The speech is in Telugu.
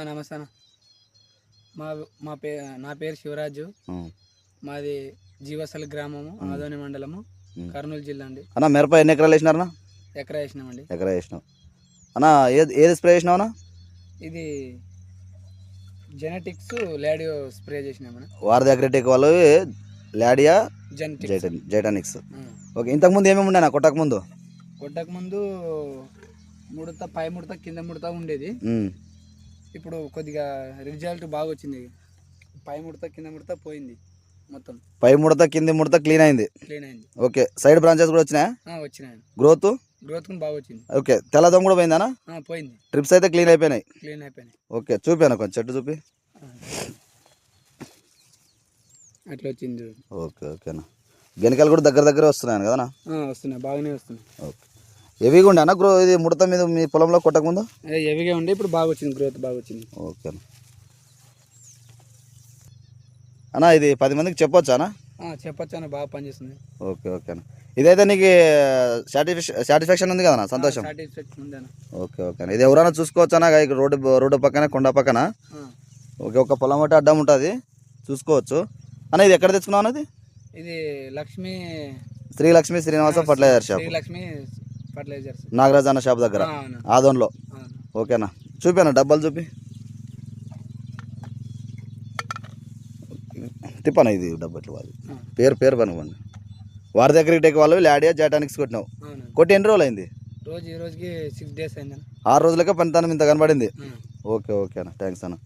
నమస్తే అన్న. మా మా పే నా పేరు శివరాజు. మాది జీవసల్ గ్రామము, ఆదోని మండలము, కర్నూలు జిల్లా అండి. అన్న మిరప ఎన్ని ఎకరాలు వేసినారన్నా? ఎకరా వేసినామండి. ఎకరా వేసినావు అన్న. ఏది స్ప్రే చేసినావు అన్న? ఇది జెనెటిక్స్ లాడియో స్ప్రే చేసినామన్న. వారధి అగ్రిటెక్ వాళ్ళు లాడియా జైటానిక్స్. ఓకే, ఇంతకుముందు ఏమేమి ఉండేనా కొట్టకముందు? కొట్టకముందు ముడత, పై ముడత, కింద ముడత ఉండేది. ఇప్పుడు కొద్దిగా రిజల్ట్ బాగా వచ్చింది. పై ముడత, కింద ముడత పోయింది మొత్తం. పై ముడత, కింది ముడత క్లీన్ అయింది. ఓకే, సైడ్ బ్రాంచెస్ కూడా వచ్చినాయా? వచ్చినాయి. గ్రోత్ బాగా వచ్చింది. ఓకే, తెల్లదం కూడా పోయిందా? పోయింది. ట్రిప్స్ అయితే క్లీన్ అయిపోయినాయి. ఓకే, చూపాను కొంచెం చెట్టు చూపి. అట్లా వచ్చింది. ఓకే ఓకేనా. గెనకాయలు కూడా దగ్గర వస్తున్నాయి కదా? వస్తున్నాయి, బాగానే వస్తున్నాయి. ఓకే, హెవీగా ఉండే అన్న ఇది ముడత మీద మీ పొలంలో కొట్టకముందు? హెవీగా ఉండే, ఇప్పుడు బాగా వచ్చింది, గ్రోత్ బాగా వచ్చింది. ఓకేనా అన్న, ఇది 10 మందికి చెప్పొచ్చా అన్న? చెప్పొచ్చు అన్న, బాగా పనిచేస్తుంది. ఓకే ఓకే అన్న. ఇదైతే నీకు సాటిస్ఫాక్షన్ ఉంది కదా? సంతోషం. ఓకే ఓకే అన్న. ఇది ఎవరైనా చూసుకోవచ్చు అన్న? రోడ్డు పక్కన, కొండ పక్కన. ఓకే, ఒక పొలం ఒకటి అడ్డం ఉంటుంది, చూసుకోవచ్చు అన్న. ఇది ఎక్కడ తెచ్చుకున్నావు అన్నది? ఇది శ్రీ లక్ష్మీ శ్రీనివాస ఫర్టిలైజర్ షాప్, నాగరాజ్ అన్న షాప్ దగ్గర, ఆదోన్లో. ఓకేనా, చూపాను డబ్బాలు చూపి. తిప్పాను ఇది డబ్బట్లు వాళ్ళు పేరు పనుకోండి. వారధి అగ్రిటెక్ వాళ్ళు లాడియా జైటానిక్స్ కొట్టినావు. కొట్టి ఎన్ని రోజులు అయింది? ఈ రోజుకి 6 days అయింది. 6 రోజులకే పనితనం ఇంత కనబడింది. ఓకే ఓకే అన్న, థ్యాంక్స్ అన్న.